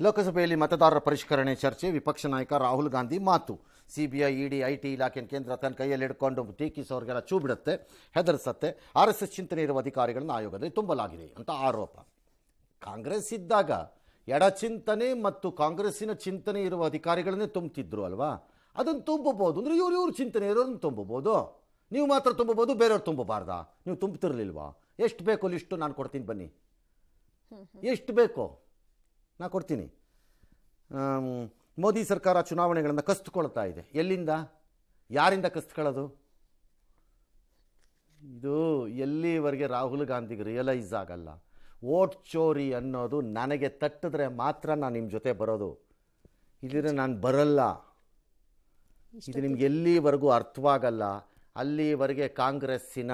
ಲೋಕಸಭೆಯಲ್ಲಿ ಮತದಾರರ ಪರಿಷ್ಕರಣೆ ಚರ್ಚೆ, ವಿಪಕ್ಷ ನಾಯಕ ರಾಹುಲ್ ಗಾಂಧಿ ಮಾತು. ಸಿಬಿಐ, ಇಡಿ, ಐಟಿ ಇಲಾಖೆ ಕೇಂದ್ರ ತನ್ನ ಕೈಯಲ್ಲಿ ಹಿಡ್ಕೊಂಡು ಟೀಕಿಸೋರಿಗೆಲ್ಲ ಚೂ ಬಿಡುತ್ತೆ, ಹೆದರಿಸತ್ತೆ. RSS ಚಿಂತನೆ ಇರುವ ಅಧಿಕಾರಿಗಳನ್ನು ಆಯೋಗದಲ್ಲಿ ತುಂಬಲಾಗಿದೆ ಅಂತ ಆರೋಪ. ಕಾಂಗ್ರೆಸ್ ಇದ್ದಾಗ ಎಡಚಿಂತನೆ ಮತ್ತು ಕಾಂಗ್ರೆಸ್ಸಿನ ಚಿಂತನೆ ಇರುವ ಅಧಿಕಾರಿಗಳನ್ನೇ ತುಂಬುತ್ತಿದ್ರು ಅಲ್ವಾ. ಅದನ್ನು ತುಂಬಬಹುದು ಅಂದರೆ ಇವ್ರ ಚಿಂತನೆ ಇರೋದನ್ನು ತುಂಬಬಹುದು. ನೀವು ಮಾತ್ರ ತುಂಬಬಹುದು, ಬೇರೆಯವ್ರು ತುಂಬಬಾರ್ದಾ? ನೀವು ತುಂಬುತ್ತಿರಲಿಲ್ವಾ? ಎಷ್ಟು ಬೇಕೋ ಲಿಸ್ಟು ನಾನು ಕೊಡ್ತೀನಿ, ಬನ್ನಿ. ಎಷ್ಟು ಬೇಕೋ ನಾ ಕೊಡ್ತೀನಿ. ಮೋದಿ ಸರ್ಕಾರ ಚುನಾವಣೆಗಳನ್ನು ಕಸಿದುಕೊಳ್ತಾ ಇದೆ. ಎಲ್ಲಿಂದ, ಯಾರಿಂದ ಕಸಿದುಕೊಳ್ಳೋದು? ಇದು ಎಲ್ಲಿವರೆಗೆ ರಾಹುಲ್ ಗಾಂಧಿಗೆ ರಿಯಲೈಸ್ ಆಗಲ್ಲ. ವೋಟ್ ಚೋರಿ ಅನ್ನೋದು ನನಗೆ ತಟ್ಟಿದ್ರೆ ಮಾತ್ರ ನಾನು ನಿಮ್ಮ ಜೊತೆ ಬರೋದು, ಇಲ್ಲಿದ್ರೆ ನಾನು ಬರಲ್ಲ. ಇದು ನಿಮ್ಗೆ ಎಲ್ಲಿವರೆಗೂ ಅರ್ಥವಾಗಲ್ಲ, ಅಲ್ಲಿವರೆಗೆ ಕಾಂಗ್ರೆಸ್ಸಿನ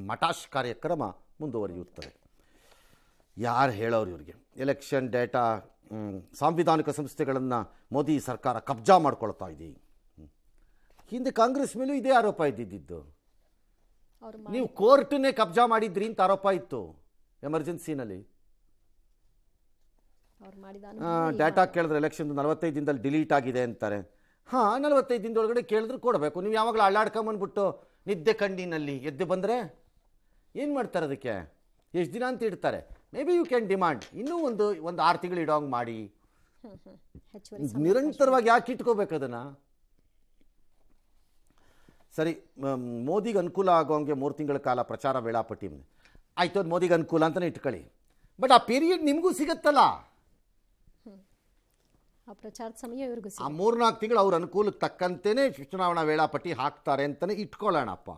ಮಟಾಶ್ ಕಾರ್ಯಕ್ರಮ ಮುಂದುವರಿಯುತ್ತದೆ. ಯಾರು ಹೇಳೋರು ಇವ್ರಿಗೆ? ಎಲೆಕ್ಷನ್ ಡೇಟಾ, ಸಾಂವಿಧಾನಿಕ ಸಂಸ್ಥೆಗಳನ್ನು ಮೋದಿ ಸರ್ಕಾರ ಕಬ್ಜಾ ಮಾಡ್ಕೊಳ್ತಾ ಇದೆ. ಹಿಂದೆ ಕಾಂಗ್ರೆಸ್ ಮೇಲೂ ಇದೇ ಆರೋಪ ಇದ್ದಿದ್ದು. ನೀವು ಕೋರ್ಟನ್ನೇ ಕಬ್ಜಾ ಮಾಡಿದ್ರಿ ಅಂತ ಆರೋಪ ಇತ್ತು ಎಮರ್ಜೆನ್ಸಿನಲ್ಲಿ. ಡೇಟಾ ಕೇಳಿದ್ರೆ ಎಲೆಕ್ಷನ್ 45 ದಿನದಲ್ಲಿ ಡಿಲೀಟ್ ಆಗಿದೆ ಅಂತಾರೆ. 45 ದಿನದೊಳಗಡೆ ಕೇಳಿದ್ರೆ ಕೊಡಬೇಕು. ನೀವು ಯಾವಾಗಲೂ ಅಳ್ಳಾಡ್ಕೊಂಬಂದ್ಬಿಟ್ಟು ನಿದ್ದೆ ಕಣ್ಣಿನಲ್ಲಿ ಎದ್ದು ಬಂದರೆ ಏನು ಮಾಡ್ತಾರೆ? ಅದಕ್ಕೆ ಎಷ್ಟು ದಿನ ಅಂತ ಇಡ್ತಾರೆ? Maybe you can demand ಇನ್ನೂ ಒಂದು 6 ತಿಂಗಳು ಇಡೋಂಗೆ ಮಾಡಿ. ನಿರಂತರವಾಗಿ ಯಾಕೆ ಇಟ್ಕೋಬೇಕು ಅದನ್ನು? ಸರಿ, ಮೋದಿಗೆ ಅನುಕೂಲ ಆಗೋಂಗೆ 3 ತಿಂಗಳ ಕಾಲ ಪ್ರಚಾರ ವೇಳಾಪಟ್ಟಿ ಆಯಿತು, ಅದು ಮೋದಿಗೆ ಅನುಕೂಲ ಅಂತಲೇ ಇಟ್ಕೊಳ್ಳಿ. ಬಟ್ ಆ ಪೀರಿಯಡ್ ನಿಮಗೂ ಸಿಗುತ್ತಲ್ಲ, ಪ್ರಚಾರದ ಸಮಯ ಇವ್ರಿಗೂ. ಆ 3-4 ತಿಂಗಳು ಅವ್ರ ಅನುಕೂಲಕ್ಕೆ ತಕ್ಕಂತೆಯೇ ಚುನಾವಣಾ ವೇಳಾಪಟ್ಟಿ ಹಾಕ್ತಾರೆ ಅಂತಲೇ ಇಟ್ಕೊಳ್ಳೋಣಪ್ಪ.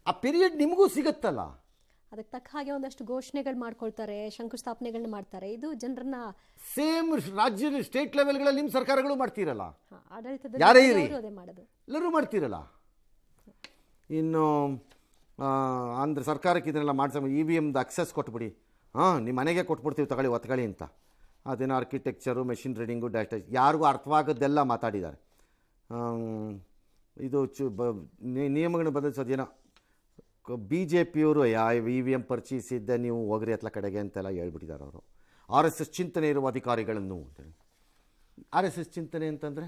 ಆ ಪೀರಿಯಡ್ ನಿಮಗೂ ಸಿಗುತ್ತಲ್ಲ. ಅದಕ್ಕೆ ತಕ್ಕ ಹಾಗೆ ಒಂದಷ್ಟು ಘೋಷಣೆಗಳು ಮಾಡ್ಕೊಳ್ತಾರೆ, ಶಂಕುಸ್ಥಾಪನೆಗಳನ್ನ ಮಾಡ್ತಾರೆ. ಇದು ಜನರನ್ನ ಸೇಮ್ ರಾಜ್ಯ ಸ್ಟೇಟ್ ಲೆವೆಲ್ಗಳಲ್ಲಿ ನಿಮ್ಮ ಸರ್ಕಾರಗಳು ಮಾಡ್ತೀರಲ್ಲ, ಆಡಳಿತದಲ್ಲಿ ಯಾರೇ ಇರಿ ಮಾಡೋದು, ಎಲ್ಲರೂ ಮಾಡ್ತೀರಲ್ಲ. ಇನ್ನು ಅಂದರೆ ಸರ್ಕಾರಕ್ಕೆ ಇದನ್ನೆಲ್ಲ ಮಾಡಿಸ EVMದು ಅಕ್ಸೆಸ್ ಕೊಟ್ಬಿಡಿ, ನಿಮ್ಮ ಮನೆಗೆ ಕೊಟ್ಬಿಡ್ತೀವಿ ತಗೊಳ್ಳಿ ಒತ್ಕೊಳ್ಳಿ ಅಂತ. ಅದೇನೋ ಆರ್ಕಿಟೆಕ್ಚರು, ಮೆಷಿನ್ ರೀಡಿಂಗು, ಡಾಟಾ ಯಾರಿಗೂ ಅರ್ಥವಾಗದ್ದೆಲ್ಲ ಮಾತಾಡಿದ್ದಾರೆ. ಇದು ನಿಯಮಗಳನ್ನ ಬದಲಿಸೋದೇನೋ BJPಯವರು EVM ಪರ್ಚೇಸಿದ್ದೆ, ನೀವು ಹೋಗ್ರಿ ಹತ್ಲ ಕಡೆಗೆ ಅಂತೆಲ್ಲ ಹೇಳ್ಬಿಟ್ಟಿದ್ದಾರೆ ಅವರು. RSS ಚಿಂತನೆ ಇರುವ ಅಧಿಕಾರಿಗಳನ್ನು ಅಂತೇಳಿ. RSS ಚಿಂತನೆ ಅಂತಂದರೆ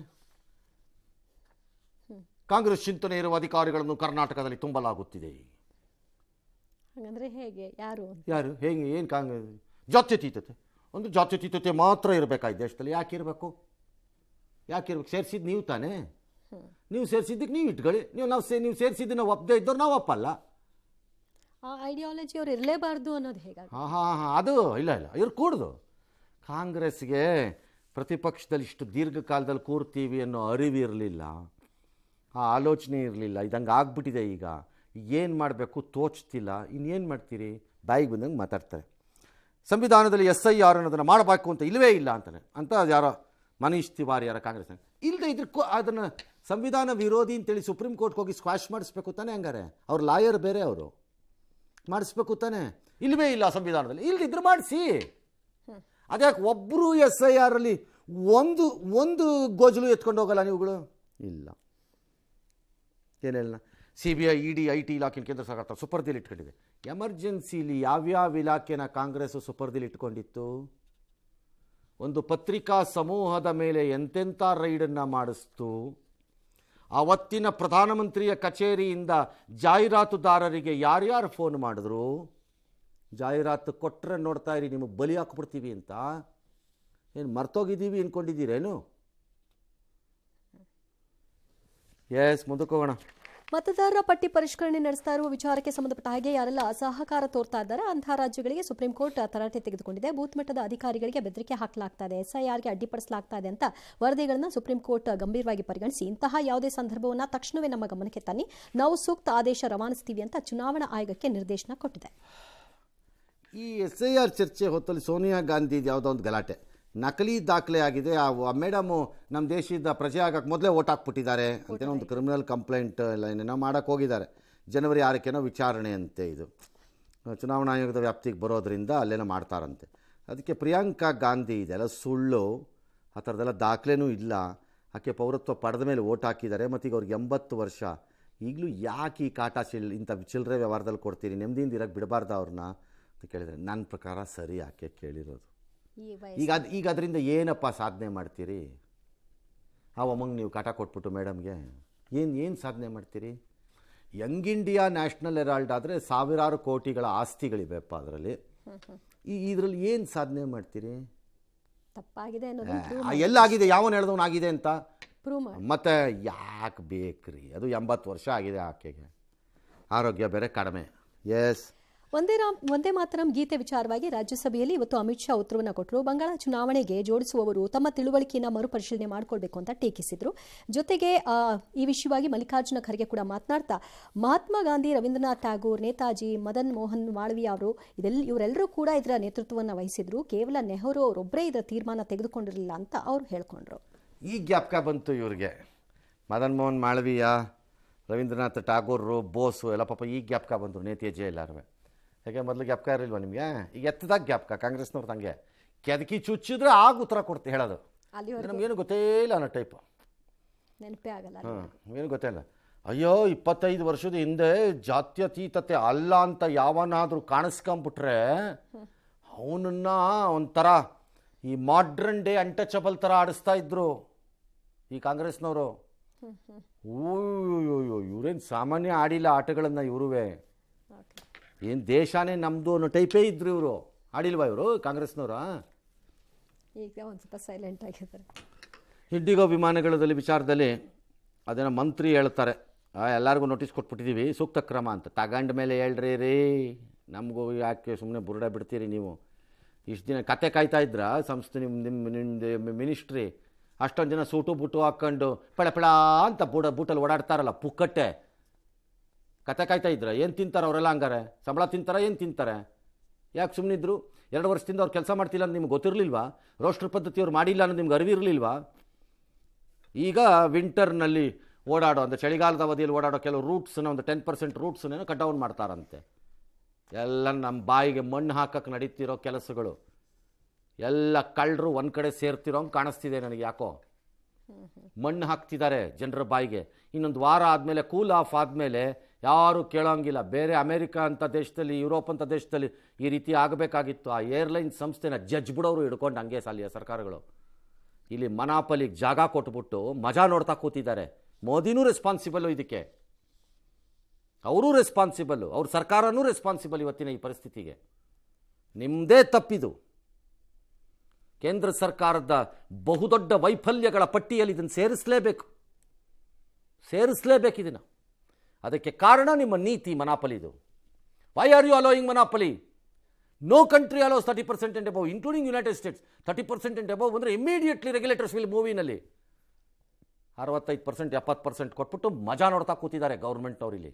ಕಾಂಗ್ರೆಸ್ ಚಿಂತನೆ ಇರುವ ಅಧಿಕಾರಿಗಳನ್ನು ಕರ್ನಾಟಕದಲ್ಲಿ ತುಂಬಲಾಗುತ್ತಿದೆ. ಹಾಗಂದ್ರೆ ಹೇಗೆ? ಯಾರು ಹೇಗೆ? ಏನು ಕಾಂಗ್ರೆಸ್ ಜಾತ್ಯತೀತತೆ, ಒಂದು ಜಾತ್ಯತೀತತೆ ಮಾತ್ರ ಇರಬೇಕಾಗಿ ದೇಶದಲ್ಲಿ. ಯಾಕೆ ಇರಬೇಕು? ಸೇರಿಸಿದ್ದು ನೀವು ತಾನೇ. ನೀವು ಸೇರಿಸಿದ್ದಕ್ಕೆ ನೀವು ಇಟ್ಕೊಳ್ಳಿ. ನೀವು ಸೇರಿಸಿದ್ದನ್ನು ಒಪ್ಪದೇ ಇದ್ದವ್ರು ನಾವು ಒಪ್ಪಲ್ಲ. ಆ ಐಡಿಯಾಲಜಿ ಅವ್ರು ಇರಲೇಬಾರ್ದು ಅನ್ನೋದು ಹೇಗೆ? ಅದು ಇಲ್ಲ ಇವ್ರು ಕೂಡ್ದು. ಕಾಂಗ್ರೆಸ್ಗೆ ಪ್ರತಿಪಕ್ಷದಲ್ಲಿ ಇಷ್ಟು ದೀರ್ಘಕಾಲದಲ್ಲಿ ಕೂರ್ತೀವಿ ಅನ್ನೋ ಅರಿವು ಇರಲಿಲ್ಲ, ಆ ಆಲೋಚನೆ ಇರಲಿಲ್ಲ. ಇದಂಗೆ ಆಗ್ಬಿಟ್ಟಿದೆ. ಈಗ ಏನು ಮಾಡಬೇಕು ತೋಚ್ತಿಲ್ಲ. ಇನ್ನೇನು ಮಾಡ್ತೀರಿ? ಬಾಯಿಗೆ ಬಂದಂಗೆ ಮಾತಾಡ್ತಾರೆ. ಸಂವಿಧಾನದಲ್ಲಿ SIR ಅನ್ನೋದನ್ನು ಮಾಡಬೇಕು ಅಂತ ಇಲ್ಲವೇ ಇಲ್ಲ ಅಂತಾನೆ ಅಂತ ಯಾರೋ ಮನೀಶ್ ತಿವಾರಿ ಯಾರ ಕಾಂಗ್ರೆಸ್ ಇಲ್ಲದೆ ಇದ್ರ ಅದನ್ನು ಸಂವಿಧಾನ ವಿರೋಧಿ ಅಂತೇಳಿ ಸುಪ್ರೀಂ ಕೋರ್ಟ್ಗೆ ಹೋಗಿ ಸ್ಕ್ವಾಶ್ ಮಾಡಿಸ್ಬೇಕು ತಾನೆ. ಹಂಗಾರೆ ಅವ್ರ ಲಾಯರ್ ಬೇರೆ, ಅವರು ಮಾಡಿಸ್ಬೇಕು ತಾನೆ. ಇಲ್ಲವೇ ಇಲ್ಲ ಸಂವಿಧಾನದಲ್ಲಿ, ಇಲ್ಲದಿದ್ರೆ ಮಾಡಿಸಿ. ಅದ್ಯಾಕೆ ಒಬ್ಬರು SIR ಅಲ್ಲಿ ಒಂದು ಗೋಜಲು ಎತ್ಕೊಂಡು ಹೋಗಲ್ಲ ನೀವುಗಳು? ಇಲ್ಲ. ಏನೆಲ್ಲ CBI, ED, IT ಇಲಾಖೆ ಕೇಂದ್ರ ಸರ್ಕಾರ ಸುಪರ್ದಿಲಿ ಇಟ್ಕೊಂಡಿದೆ. ಎಮರ್ಜೆನ್ಸಿಲಿ ಯಾವ್ಯಾವ ಇಲಾಖೆನ ಕಾಂಗ್ರೆಸ್ ಸುಪರ್ದಿಲಿ ಇಟ್ಕೊಂಡಿತ್ತು? ಒಂದು ಪತ್ರಿಕಾ ಸಮೂಹದ ಮೇಲೆ ಎಂತೆಂಥ ರೈಡನ್ನು ಮಾಡಿಸ್ತು. ಆವತ್ತಿನ ಪ್ರಧಾನಮಂತ್ರಿಯ ಕಚೇರಿಯಿಂದ ಜಾಹೀರಾತುದಾರರಿಗೆ ಯಾರ್ಯಾರು ಫೋನ್ ಮಾಡಿದ್ರು? ಜಾಹೀರಾತು ಕೊಟ್ಟರೆ ನೋಡ್ತಾ ಇರಿ, ನಿಮಗೆ ಬಲಿ ಹಾಕ್ಬಿಡ್ತೀವಿ ಅಂತ. ಏನು ಮರ್ತೋಗಿದ್ದೀವಿ ಅಂದ್ಕೊಂಡಿದ್ದೀರೇನು? ಮುಂದಕ್ಕೆ ಹೋಗೋಣ. ಮತದಾರರ ಪಟ್ಟಿ ಪರಿಷ್ಕರಣೆ ನಡೆಸ್ತಾ ಇರುವ ವಿಚಾರಕ್ಕೆ ಸಂಬಂಧಪಟ್ಟ ಹಾಗೆ ಯಾರೆಲ್ಲ ಅಸಹಕಾರ ತೋರ್ತಾ ಇದ್ದಾರೆ ಅಂತಹ ರಾಜ್ಯಗಳಿಗೆ ಸುಪ್ರೀಂ ಕೋರ್ಟ್ ತರಾಟೆ ತೆಗೆದುಕೊಂಡಿದೆ. ಬೂತ್ ಮಟ್ಟದ ಅಧಿಕಾರಿಗಳಿಗೆ ಬೆದರಿಕೆ ಹಾಕಲಾಗ್ತಾ ಇದೆ, SIRಗೆ ಅಡ್ಡಿಪಡಿಸಲಾಗ್ತಾ ಇದೆ ಅಂತ ವರದಿಗಳನ್ನು ಸುಪ್ರೀಂ ಕೋರ್ಟ್ ಗಂಭೀರವಾಗಿ ಪರಿಗಣಿಸಿ ಇಂತಹ ಯಾವುದೇ ಸಂದರ್ಭವನ್ನು ತಕ್ಷಣವೇ ನಮ್ಮ ಗಮನಕ್ಕೆ ತನ್ನಿ, ನಾವು ಸೂಕ್ತ ಆದೇಶ ರವಾನಿಸ್ತೀವಿ ಅಂತ ಚುನಾವಣಾ ಆಯೋಗಕ್ಕೆ ನಿರ್ದೇಶನ ಕೊಟ್ಟಿದೆ. ಈ SIR ಚರ್ಚೆ ಹೊತ್ತಲ್ಲಿ ಸೋನಿಯಾ ಗಾಂಧಿ ಯಾವುದೋ ಒಂದು ಗಲಾಟೆ, ನಕಲಿ ದಾಖಲೆ ಆಗಿದೆ, ಆ ಮೇಡಮು ನಮ್ಮ ದೇಶದ ಪ್ರಜೆ ಆಗಕ್ಕೆ ಮೊದಲೇ ಓಟ್ ಹಾಕ್ಬಿಟ್ಟಿದ್ದಾರೆ ಅಂತೇನೋ ಒಂದು ಕ್ರಿಮಿನಲ್ ಕಂಪ್ಲೇಂಟ್ ಎಲ್ಲ ಏನೇನೋ ಮಾಡೋಕ್ಕೆ ಹೋಗಿದ್ದಾರೆ. ಜನವರಿ 6ಕ್ಕೇನೋ ವಿಚಾರಣೆ ಅಂತೆ. ಇದು ಚುನಾವಣಾ ಆಯೋಗದ ವ್ಯಾಪ್ತಿಗೆ ಬರೋದ್ರಿಂದ ಅಲ್ಲೇನೋ ಮಾಡ್ತಾರಂತೆ. ಅದಕ್ಕೆ ಪ್ರಿಯಾಂಕಾ ಗಾಂಧಿ ಇದೆಲ್ಲ ಸುಳ್ಳು, ಆ ಥರದ್ದೆಲ್ಲ ದಾಖಲೆನೂ ಇಲ್ಲ. ಆಕೆ ಪೌರತ್ವ ಪಡೆದ ಮೇಲೆ ಓಟ್ ಹಾಕಿದ್ದಾರೆ. ಮತ್ತು ಈಗ ಅವ್ರಿಗೆ 80 ವರ್ಷ. ಈಗಲೂ ಯಾಕೆ ಈ ಕಾಟ ಇಂಥ ಚಿಲ್ಲರೆ ವ್ಯವಹಾರದಲ್ಲಿ ಕೊಡ್ತೀರಿ? ನೆಮ್ಮದಿಯಿಂದ ಇರೋಕ್ಕೆ ಬಿಡಬಾರ್ದು ಅವ್ರನ್ನ ಅಂತ ಕೇಳಿದರೆ ನನ್ನ ಪ್ರಕಾರ ಸರಿ ಆಕೆ ಕೇಳಿರೋದು. ಈ ಈಗ ಅದರಿಂದ ಏನಪ್ಪ ಸಾಧನೆ ಮಾಡ್ತೀರಿ? ಆ ಒಮ್ಮಂಗೆ ನೀವು ಕಾಟ ಕೊಟ್ಬಿಟ್ಟು ಮೇಡಮ್ಗೆ ಏನು ಸಾಧನೆ ಮಾಡ್ತೀರಿ? ಯಂಗ್ ಇಂಡಿಯಾ ನ್ಯಾಷನಲ್ ಹೆರಾಲ್ಡ್ ಆದರೆ ಸಾವಿರಾರು ಕೋಟಿಗಳ ಆಸ್ತಿಗಳಿವೆಪ್ಪ ಅದರಲ್ಲಿ. ಇದರಲ್ಲಿ ಏನು ಸಾಧನೆ ಮಾಡ್ತೀರಿ? ತಪ್ಪಾಗಿದೆ ಅನ್ನೋದು ಎಲ್ಲಾಗಿದೆ? ಯಾವನು ಹೇಳ್ದವನಾಗಿದೆ ಅಂತ ಪ್ರೂವ್ ಮಾಡಿ. ಮತ್ತೆ ಯಾಕೆ ಬೇಕ್ರಿ? ಅದು 80 ವರ್ಷ ಆಗಿದೆ ಆಕೆಗೆ, ಆರೋಗ್ಯ ಬೇರೆ ಕಡಿಮೆ. ಎಸ್, ಒಂದೇ ಮಾತರಂ ಗೀತೆ ವಿಚಾರವಾಗಿ ರಾಜ್ಯಸಭೆಯಲ್ಲಿ ಇವತ್ತು ಅಮಿತ್ ಶಾ ಉತ್ತರವನ್ನು ಕೊಟ್ಟರು. ಬಂಗಾಳ ಚುನಾವಣೆಗೆ ಜೋಡಿಸುವವರು ತಮ್ಮ ತಿಳುವಳಿಕೆಯನ್ನು ಮರುಪರಿಶೀಲನೆ ಮಾಡಿಕೊಳ್ಬೇಕು ಅಂತ ಟೀಕಿಸಿದ್ರು. ಜೊತೆಗೆ ಈ ವಿಷಯವಾಗಿ ಮಲ್ಲಿಕಾರ್ಜುನ ಖರ್ಗೆ ಕೂಡ ಮಾತನಾಡ್ತಾ ಮಹಾತ್ಮ ಗಾಂಧಿ, ರವೀಂದ್ರನಾಥ್ ಟ್ಯಾಗೋರ್, ನೇತಾಜಿ, ಮದನ್ ಮೋಹನ್ ಮಾಳವೀಯ ಅವರು ಇವರೆಲ್ಲರೂ ಕೂಡ ಇದರ ನೇತೃತ್ವವನ್ನು ವಹಿಸಿದ್ರು. ಕೇವಲ ನೆಹರು ಅವರೊಬ್ಬರೇ ಇದರ ತೀರ್ಮಾನ ತೆಗೆದುಕೊಂಡಿರಲಿಲ್ಲ ಅಂತ ಅವರು ಹೇಳ್ಕೊಂಡ್ರು. ಈ ಜ್ಞಾಪಕ ಬಂತು ಇವ್ರಿಗೆ. ಮದನ್ ಮೋಹನ್ ಮಾಳವೀಯ, ರವೀಂದ್ರನಾಥ್ ಟ್ಯಾಗೋರು, ಬೋಸು ಎಲ್ಲ ಪಾಪ ಈ ಜ್ಞಾಪಕ ಬಂದರು. ನೇತಾಜಿ ಎಲ್ಲರೂ ಯಾಕೆ ಮೊದಲು ಜ್ಞಾಪಕ ಇರಲಿಲ್ವ ನಿಮಗೆ? ಈಗ ಎತ್ತದಾಗ ಜ್ಞಾಪಕ. ಕಾಂಗ್ರೆಸ್ನವ್ರು ತಂಗೆ ಕೆದಕಿ ಚುಚ್ಚಿದ್ರೆ ಆಗ ಉತ್ತರ ಕೊಡ್ತೀವಿ ಹೇಳೋದು. ನಮಗೇನು ಗೊತ್ತೇ ಇಲ್ಲ ಅನ್ನೋ ಟೈಪು. ನೆನಪೇ ಆಗಲ್ಲ. ಏನು ಗೊತ್ತೇ ಇಲ್ಲ. ಅಯ್ಯೋ 25 ವರ್ಷದ ಹಿಂದೆ ಜಾತ್ಯತೀತತೆ ಅಲ್ಲ ಅಂತ ಯಾವನಾದರೂ ಕಾಣಿಸ್ಕೊಂಬಿಟ್ರೆ ಅವನನ್ನ ಒಂಥರ ಈ ಮಾಡ್ರನ್ ಡೇ ಅನ್ಟಚಬಲ್ ಥರ ಆಡಿಸ್ತಾ ಇದ್ರು ಈ ಕಾಂಗ್ರೆಸ್ನವರು. ಓಯ್ಯೋ ಇವ್ರೇನು ಸಾಮಾನ್ಯ ಆಡಿಲ್ಲ ಆಟಗಳನ್ನು ಇವ್ರುವೆ. ಏನು ದೇಶನೇ ನಮ್ಮದು ಅನ್ನೋ ಟೈಪೇ ಇದ್ರು ಇವರು. ಆಡಿಲ್ವಾ ಇವರು ಕಾಂಗ್ರೆಸ್ನವರ? ಈಗ ಒಂದು ಸ್ವಲ್ಪ ಸೈಲೆಂಟ್ ಆಗಿದ್ದಾರೆ. ಇಂಡಿಗೋ ವಿಮಾನಗಳಲ್ಲಿ ವಿಚಾರದಲ್ಲಿ ಅದೇನೋ ಮಂತ್ರಿ ಹೇಳ್ತಾರೆ, ಎಲ್ಲರಿಗೂ ನೋಟಿಸ್ ಕೊಟ್ಬಿಟ್ಟಿದ್ದೀವಿ, ಸೂಕ್ತ ಕ್ರಮ ಅಂತ. ತಗೊಂಡ ಮೇಲೆ ಹೇಳ್ರಿ ರೀ, ನಮಗೂ ಯಾಕೆ ಸುಮ್ಮನೆ ಬುರುಡ ಬಿಡ್ತೀರಿ ನೀವು? ಇಷ್ಟು ದಿನ ಕತೆ ಕಾಯ್ತಾ ಇದ್ರ ಸಂಸ್ಥೆ ನಿಮ್ಮ ಮಿನಿಸ್ಟ್ರಿ? ಅಷ್ಟೊಂದು ಜನ ಸೂಟು ಬುಟ್ಟು ಹಾಕ್ಕೊಂಡು ಪೆಳ ಅಂತ ಬೂಟಲ್ಲಿ ಓಡಾಡ್ತಾರಲ್ಲ ಪುಕ್ಕಟ್ಟೆ. ಕತೆ ಕಾಯ್ತಾ ಇದ್ರ? ಏನು ತಿಂತಾರೆ ಅವರೆಲ್ಲ? ಹಂಗಾರೆ ಸಂಬಳ ತಿಂತಾರೆ? ಏನು ತಿಂತಾರೆ? ಯಾಕೆ ಸುಮ್ಮನಿದ್ರು? 2 ವರ್ಷದಿಂದ ಅವ್ರು ಕೆಲಸ ಮಾಡ್ತಿಲ್ಲ ಅಂತ ನಿಮ್ಗೆ ಗೊತ್ತಿರಲಿಲ್ವಾ? ರೋಸ್ಟರ್ ಪದ್ಧತಿ ಅವ್ರು ಮಾಡಿಲ್ಲ ಅನ್ನೋದು ನಿಮ್ಗೆ ಅರಿವಿರಲಿಲ್ವಾ? ಈಗ ವಿಂಟರ್ನಲ್ಲಿ ಓಡಾಡೋ ಅಂದರೆ ಚಳಿಗಾಲದ ಅವಧಿಯಲ್ಲಿ ಓಡಾಡೋ ಕೆಲವು ರೂಟ್ಸನ್ನ ಒಂದು 10% ರೂಟ್ಸನ್ನೇನೋ ಕಟ್ ಡೌನ್ ಮಾಡ್ತಾರಂತೆ. ಎಲ್ಲ ನಮ್ಮ ಬಾಯಿಗೆ ಮಣ್ಣು ಹಾಕಕ್ಕೆ ನಡೀತಿರೋ ಕೆಲಸಗಳು. ಎಲ್ಲ ಕಳ್ಳರು ಒಂದು ಕಡೆ ಸೇರ್ತಿರೋ ಹಂಗೆ ಕಾಣಿಸ್ತಿದೆ ನನಗೆ. ಯಾಕೋ ಮಣ್ಣು ಹಾಕ್ತಿದ್ದಾರೆ ಜನರ ಬಾಯಿಗೆ. ಇನ್ನೊಂದು ವಾರ ಆದಮೇಲೆ ಕೂಲ್ ಆಫ್ ಆದಮೇಲೆ ಯಾರೂ ಕೇಳೋಂಗಿಲ್ಲ. ಬೇರೆ ಅಮೇರಿಕಾ ಅಂತ ದೇಶದಲ್ಲಿ, ಯುರೋಪ್ ಅಂತ ದೇಶದಲ್ಲಿ ಈ ರೀತಿ ಆಗಬೇಕಾಗಿತ್ತು. ಆ ಏರ್ಲೈನ್ ಸಂಸ್ಥೆನ ಜಡ್ಜ್ ಬಿಡೋರು ಹಿಡ್ಕೊಂಡು ಹಂಗೆ ಸಾಲಿಯ ಸರ್ಕಾರಗಳು. ಇಲ್ಲಿ ಮನಾಪಲಿಗೆ ಜಾಗ ಕೊಟ್ಬಿಟ್ಟು ಮಜಾ ನೋಡ್ತಾ ಕೂತಿದ್ದಾರೆ. ಮೋದಿನೂ ರೆಸ್ಪಾನ್ಸಿಬಲ್ಲು ಇದಕ್ಕೆ, ಅವರೂ ರೆಸ್ಪಾನ್ಸಿಬಲ್ಲು, ಅವ್ರ ಸರ್ಕಾರನೂ ರೆಸ್ಪಾನ್ಸಿಬಲ್ ಇವತ್ತಿನ ಈ ಪರಿಸ್ಥಿತಿಗೆ. ನಿಮ್ಮದೇ ತಪ್ಪಿದು. ಕೇಂದ್ರ ಸರ್ಕಾರದ ಬಹುದೊಡ್ಡ ವೈಫಲ್ಯಗಳ ಪಟ್ಟಿಯಲ್ಲಿ ಇದನ್ನು ಸೇರಿಸಲೇಬೇಕು ಇದನ್ನು. ಅದಕ್ಕೆ ಕಾರಣ ನಿಮ್ಮ ನೀತಿ ಮನಾಪಲಿದು. Why are you allowing monopoly? No country allows 30% and above, including United States. 30% and above ಅಂದರೆ ಇಮಿಡಿಯೇಟ್ಲಿ ರೆಗ್ಯುಲೇಟರ್ಸ್ ವಿಲ್ ಮೂವ್ ಇನಲ್ಲಿ. 65%, 70% ಕೊಟ್ಬಿಟ್ಟು ಮಜಾ ನೋಡ್ತಾ ಕೂತಿದ್ದಾರೆ ಗೌರ್ಮೆಂಟ್ನವ್ರು ಇಲ್ಲಿ.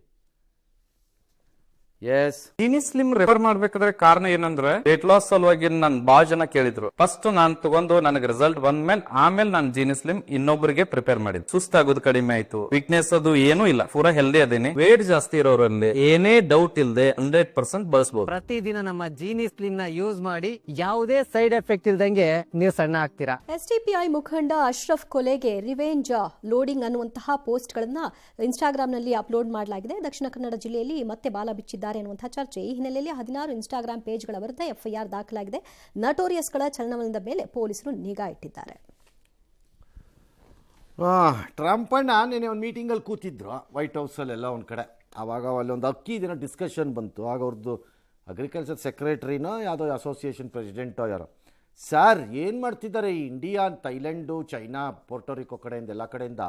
ಎಸ್, ಜೀನಿ ಸ್ಲಿಮ್ ರೆಫರ್ ಮಾಡ್ಬೇಕಾದ್ರೆ ಕಾರಣ ಏನಂದ್ರೆ ವೇಟ್ ಲಾಸ್ ಸಲುವಾಗಿ ನನ್ ಬಾಳ ಜನ ಕೇಳಿದ್ರು. ಫಸ್ಟ್ ನಾನ್ ತಗೊಂಡು ನನಗೆ ರಿಸಲ್ಟ್ ಬಂದ್ಮೇಲೆ ಆಮೇಲೆ ನಾನು ಜೀನಿ ಸ್ಲಿಮ್ ಇನ್ನೊಬ್ಬರಿಗೆ ಪ್ರಿಪೇರ್ ಮಾಡಿದ್. ಸುಸ್ತಾಗೋದು ಕಡಿಮೆ ಆಯ್ತು, ವೀಕ್ನೆಸ್ ಅದು ಏನೂ ಇಲ್ಲ, ಪೂರಾ ಹೆಲ್ದಿ ಅದೇನಿ. ವೇಟ್ ಜಾಸ್ತಿ ಇರೋರಲ್ಲಿ ಏನೇ ಡೌಟ್ ಇಲ್ಲದೆ 100% ಬಳಸಬಹುದು. ಪ್ರತಿದಿನ ನಮ್ಮ ಜೀನಿ ಸ್ಲಿಮ್ ನ ಯೂಸ್ ಮಾಡಿ ಯಾವುದೇ ಸೈಡ್ ಎಫೆಕ್ಟ್ ಇಲ್ದಂಗೆ ನೀವು ಸಣ್ಣ ಆಗ್ತೀರಾ. ಎಸ್ಡಿಪಿಐ ಮುಖಂಡ ಅಶ್ರಫ್ ಕೊಲೆಗೆ ರಿವೆಂಜ್ ಲೋಡಿಂಗ್ ಅನ್ನುವಂತಹ ಪೋಸ್ಟ್ ಗಳನ್ನ ಇನ್ಸ್ಟಾಗ್ರಾಂನಲ್ಲಿ ಅಪ್ಲೋಡ್ ಮಾಡಲಾಗಿದೆ. ದಕ್ಷಿಣ ಕನ್ನಡ ಜಿಲ್ಲೆಯಲ್ಲಿ ಮತ್ತೆ ಬಾಲ ಬಿಚ್ಚಿದ್ದಾರೆ ಎನ್ನುವಂತಹ ಚರ್ಚೆ. ಈ ಹಿನ್ನೆಲೆಯಲ್ಲಿ 16 ಇನ್ಸ್ಟಾಗ್ರಾಂ ಪೇಜ್ಗಳ ವಿರುದ್ಧ ಎಫ್ಐಆರ್ ದಾಖಲಾಗಿದೆ. ನಟೋರಿಯಸ್ಗಳ ಚಲನವಲನದ ಮೇಲೆ ಪೊಲೀಸರು ನಿಗಾ ಇಟ್ಟಿದ್ದಾರೆ. ಟ್ರಂಪ್ ಅಣ್ಣ ನಿನ್ನೆ ಒಂದು ಮೀಟಿಂಗಲ್ಲಿ ಕೂತಿದ್ರು ವೈಟ್ ಹೌಸಲ್ಲೆಲ್ಲ ಒಂದು ಕಡೆ. ಆವಾಗ ಅಲ್ಲೊಂದು ಅಕ್ಕಿ ದಿನ ಡಿಸ್ಕಷನ್ ಬಂತು. ಆಗ ಅವ್ರದ್ದು ಅಗ್ರಿಕಲ್ಚರ್ ಸೆಕ್ರೆಟ್ರಿನೋ ಯಾವುದೋ ಅಸೋಸಿಯೇಷನ್ ಪ್ರೆಸಿಡೆಂಟೋ ಯಾರೋ, ಸರ್ ಏನು ಮಾಡ್ತಿದ್ದಾರೆ ಈ ಇಂಡಿಯಾ, ಥೈಲ್ಯಾಂಡು, ಚೈನಾ, ಪೋರ್ಟೋರಿಕೋ ಕಡೆಯಿಂದ ಎಲ್ಲ ಕಡೆಯಿಂದ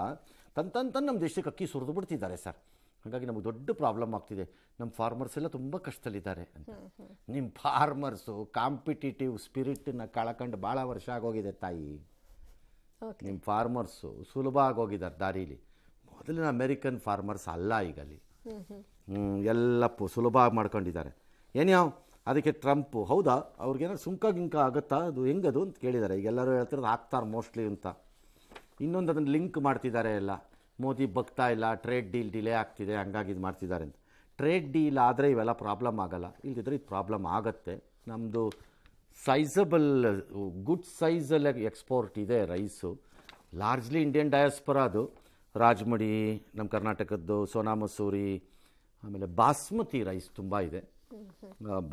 ತಂದು ನಮ್ಮ ದೇಶಕ್ಕೆ ಅಕ್ಕಿ ಸುರಿದು ಬಿಡ್ತಿದ್ದಾರೆ ಸರ್. ಹಾಗಾಗಿ ನಮಗೆ ದೊಡ್ಡ ಪ್ರಾಬ್ಲಮ್ ಆಗ್ತಿದೆ. ನಮ್ಮ ಫಾರ್ಮರ್ಸ್ ಎಲ್ಲ ತುಂಬ ಕಷ್ಟದಲ್ಲಿದ್ದಾರೆ ಅಂತ. ನಿಮ್ಮ ಫಾರ್ಮರ್ಸು ಕಾಂಪಿಟೇಟಿವ್ ಸ್ಪಿರಿಟನ್ನ ಕಳ್ಕೊಂಡು ಭಾಳ ವರ್ಷ ಆಗೋಗಿದೆ ತಾಯಿ. ನಿಮ್ಮ ಫಾರ್ಮರ್ಸು ಸುಲಭ ಆಗೋಗಿದ್ದಾರೆ ದಾರೀಲಿ. ಮೊದಲಿನ ಅಮೇರಿಕನ್ ಫಾರ್ಮರ್ಸ್ ಅಲ್ಲ ಈಗ ಅಲ್ಲಿ. ಎಲ್ಲ ಸುಲಭ ಮಾಡ್ಕೊಂಡಿದ್ದಾರೆ. ಏನ್ಯಾವ ಅದಕ್ಕೆ ಟ್ರಂಪು ಹೌದಾ ಅವ್ರಿಗೇನಾದ್ರು ಸುಂಕ ಗಿಂಕ ಆಗುತ್ತಾ, ಅದು ಹೆಂಗದು ಅಂತ ಕೇಳಿದ್ದಾರೆ. ಈಗ ಎಲ್ಲರೂ ಹೇಳ್ತಿರೋದು ಹಾಕ್ತಾರೆ ಮೋಸ್ಟ್ಲಿ ಅಂತ. ಇನ್ನೊಂದು ಅದನ್ನು ಲಿಂಕ್ ಮಾಡ್ತಿದ್ದಾರೆ ಎಲ್ಲ. ಮೋದಿ ಬಗ್ತಾ ಇಲ್ಲ, ಟ್ರೇಡ್ ಡೀಲ್ ಡಿಲೇ ಆಗ್ತಿದೆ, ಹಂಗಾಗಿ ಇದು ಮಾಡ್ತಿದ್ದಾರೆ ಅಂತ. ಟ್ರೇಡ್ ಡೀಲ್ ಆದರೆ ಇವೆಲ್ಲ ಪ್ರಾಬ್ಲಮ್ ಆಗಲ್ಲ, ಇಲ್ಲದಿದ್ದರೆ ಇದು ಪ್ರಾಬ್ಲಮ್ ಆಗುತ್ತೆ. ನಮ್ಮದು ಸೈಜಬಲ್ ಗುಡ್ ಸೈಜಲ್ಲಿ ಎಕ್ಸ್ಪೋರ್ಟ್ ಇದೆ ರೈಸು. ಲಾರ್ಜ್ಲಿ ಇಂಡಿಯನ್ ಡಯಾಸ್ಪರಾ ಅದು. ರಾಜ್ಮಡಿ ನಮ್ಮ ಕರ್ನಾಟಕದ್ದು, ಸೋನಾ ಮಸೂರಿ, ಆಮೇಲೆ ಬಾಸ್ಮತಿ ರೈಸ್ ತುಂಬ ಇದೆ,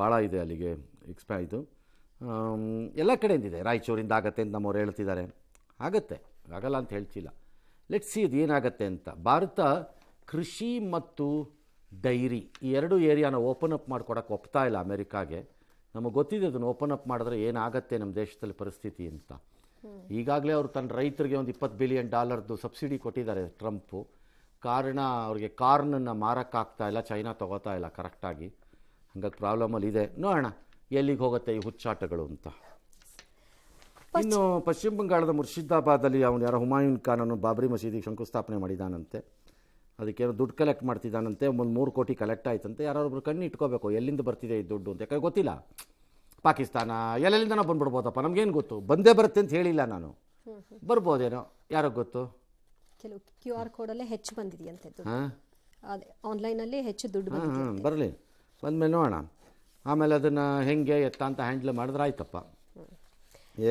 ಭಾಳ ಇದೆ ಅಲ್ಲಿಗೆ ಇದು. ಎಲ್ಲ ಕಡೆಯಿಂದಿದೆ. ರಾಯಚೂರಿಂದ ಆಗತ್ತೆ ಅಂತ ನಮ್ಮವ್ರು ಹೇಳ್ತಿದ್ದಾರೆ. ಆಗತ್ತೆ, ಆಗಲ್ಲ ಅಂತ ಹೇಳ್ತಿಲ್ಲ. ಲೆಟ್ಸ್ ಸಿ ಇದು ಏನಾಗತ್ತೆ ಅಂತ. ಭಾರತ ಕೃಷಿ ಮತ್ತು ಡೈರಿ ಈ ಎರಡು ಏರಿಯಾನ ಓಪನ್ ಅಪ್ ಮಾಡ್ಕೊಡೋಕೆ ಒಪ್ತಾ ಇಲ್ಲ ಅಮೆರಿಕಾಗೆ. ನಮಗೆ ಗೊತ್ತಿದೆ ಅದನ್ನು ಓಪನ್ ಅಪ್ ಮಾಡಿದ್ರೆ ಏನಾಗತ್ತೆ ನಮ್ಮ ದೇಶದಲ್ಲಿ ಪರಿಸ್ಥಿತಿ ಅಂತ. ಈಗಾಗಲೇ ಅವರು ತನ್ನ ರೈತರಿಗೆ ಒಂದು $20 ಬಿಲಿಯನ್ ಸಬ್ಸಿಡಿ ಕೊಟ್ಟಿದ್ದಾರೆ ಟ್ರಂಪು. ಕಾರಣ ಅವ್ರಿಗೆ ಕಾರ್ನನ್ನು ಮಾರೋಕ್ಕಾಗ್ತಾ ಇಲ್ಲ, ಚೈನಾ ತೊಗೋತಾ ಇಲ್ಲ ಕರೆಕ್ಟಾಗಿ. ಹಂಗಾಗಿ ಪ್ರಾಬ್ಲಮಲ್ಲಿ ಇದೆ. ನೋಡೋಣ ಎಲ್ಲಿಗೆ ಹೋಗುತ್ತೆ ಈ ಹುಚ್ಚಾಟಗಳು ಅಂತ. ಇನ್ನು ಪಶ್ಚಿಮ ಬಂಗಾಳದ ಮುರ್ಷಿದಾಬಾದಲ್ಲಿ ಅವನು ಯಾರೋ ಹುಮಾಯೂನ್ ಖಾನ್ ಅವನು ಬಾಬ್ರಿ ಮಸೀದಿಗೆ ಶಂಕುಸ್ಥಾಪನೆ ಮಾಡಿದಾನಂತೆ. ಅದಕ್ಕೇನೋ ದುಡ್ಡು ಕಲೆಕ್ಟ್ ಮಾಡ್ತಿದ್ದಾನಂತೆ. ಒಂದು 3 ಕೋಟಿ ಕಲೆಕ್ಟ್ ಆಯ್ತಂತೆ. ಯಾರೊಬ್ರು ಕಣ್ಣು ಇಟ್ಕೋಬೇಕು ಎಲ್ಲಿಂದ ಬರ್ತಿದೆ ಈ ದುಡ್ಡು ಅಂತ. ಯಾಕಂದ್ರೆ ಗೊತ್ತಿಲ್ಲ, ಪಾಕಿಸ್ತಾನ ಎಲ್ಲೆಲ್ಲಿಂದನೋ ಬಂದ್ಬಿಡ್ಬೋದಪ್ಪ, ನಮಗೇನು ಗೊತ್ತು. ಬಂದೇ ಬರುತ್ತೆ ಅಂತ ಹೇಳಿಲ್ಲ ನಾನು, ಬರ್ಬೋದೇನೋ ಯಾರೋ ಗೊತ್ತು. ಕೆಲವು QR ಕೋಡಲ್ಲೇ ಹೆಚ್ಚು ಬಂದಿದೆಯಂತೆ ದುಡ್ಡು. ಹಾಂ, ಅದೇ ಆನ್ಲೈನಲ್ಲಿ ಹೆಚ್ಚು ದುಡ್ಡು ಬರಲಿ, ಬಂದಮೇಲೆ ನೋಡೋಣ. ಆಮೇಲೆ ಅದನ್ನು ಹೆಂಗೆ ಎತ್ತ ಅಂತ ಹ್ಯಾಂಡ್ಲ್ ಮಾಡಿದ್ರೆ ಆಯ್ತಪ್ಪ.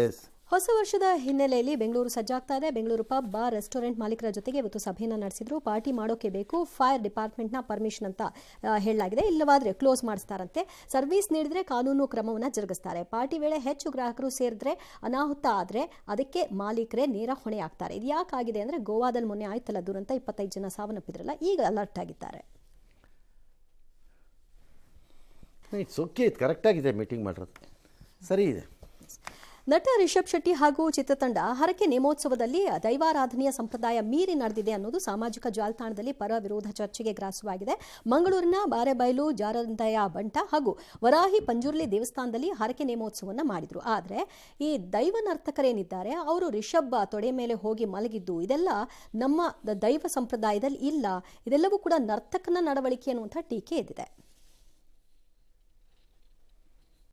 ಎಸ್. ಹೊಸ ವರ್ಷದ ಹಿನ್ನೆಲೆಯಲ್ಲಿ ಬೆಂಗಳೂರು ಸಜ್ಜಾಗ್ತಾ ಇದೆ. ಬೆಂಗಳೂರು ಪಬ್, ಬಾರ್, ರೆಸ್ಟೋರೆಂಟ್ ಮಾಲೀಕರ ಜೊತೆಗೆ ಇವತ್ತು ಸಭೆಯನ್ನು ನಡೆಸಿದ್ರು. ಪಾರ್ಟಿ ಮಾಡೋಕೆ ಬೇಕು, ಫೈರ್ ಡಿಪಾರ್ಟ್ಮೆಂಟ್ನ ಪರ್ಮಿಷನ್ ಅಂತ ಹೇಳಲಾಗಿದೆ. ಇಲ್ಲವಾದರೆ ಕ್ಲೋಸ್ ಮಾಡಿಸ್ತಾರಂತೆ. ಸರ್ವಿಸ್ ನೀಡಿದ್ರೆ ಕಾನೂನು ಕ್ರಮವನ್ನು ಜರುಗಿಸ್ತಾರೆ. ಪಾರ್ಟಿ ವೇಳೆ ಹೆಚ್ಚು ಗ್ರಾಹಕರು ಸೇರಿದ್ರೆ ಅನಾಹುತ ಆದರೆ ಅದಕ್ಕೆ ಮಾಲೀಕರೇ ನೇರ ಹೊಣೆಯಾಗ್ತಾರೆ. ಇದು ಯಾಕಾಗಿದೆ ಅಂದರೆ ಗೋವಾದಲ್ಲಿ ಮೊನ್ನೆ ಆಯ್ತಲ್ಲ ದುರಂತ, 25 ಜನ ಸಾವನ್ನಪ್ಪಿದ್ರಲ್ಲ, ಈಗ ಅಲರ್ಟ್ ಆಗಿದ್ದಾರೆ. ಇಟ್ಸ್ ಓಕೆ, ಇದು ಕರೆಕ್ಟಾಗಿದೆ ಮೀಟಿಂಗ್ ಮಾಡಿರೋದು, ಸರಿ ಇದೆ. ನಟ ರಿಷಬ್ ಶೆಟ್ಟಿ ಹಾಗೂ ಚಿತ್ರತಂಡ ಹರಕೆ ನೇಮೋತ್ಸವದಲ್ಲಿ ದೈವಾರಾಧನೆಯ ಸಂಪ್ರದಾಯ ಮೀರಿ ನಡೆದಿದೆ ಅನ್ನೋದು ಸಾಮಾಜಿಕ ಜಾಲತಾಣದಲ್ಲಿ ಪರ ವಿರೋಧ ಚರ್ಚೆಗೆ ಗ್ರಾಸವಾಗಿದೆ. ಮಂಗಳೂರಿನ ಬಾರೆಬೈಲು ಜಾರಂದಯ ಬಂಟ ಹಾಗೂ ವರಾಹಿ ಪಂಜುರ್ಲಿ ದೇವಸ್ಥಾನದಲ್ಲಿ ಹರಕೆ ನೇಮೋತ್ಸವವನ್ನು ಮಾಡಿದ್ರು. ಆದರೆ ಈ ದೈವ ನರ್ತಕರೇನಿದ್ದಾರೆ ಅವರು ರಿಷಬ್ ತೊಡೆ ಮೇಲೆ ಹೋಗಿ ಮಲಗಿದ್ದು ಇದೆಲ್ಲ ನಮ್ಮ ದೈವ ಸಂಪ್ರದಾಯದಲ್ಲಿ ಇಲ್ಲ, ಇದೆಲ್ಲವೂ ಕೂಡ ನರ್ತಕನ ನಡವಳಿಕೆ ಅನ್ನುವಂಥ ಟೀಕೆ ಎದ್ದಿದೆ.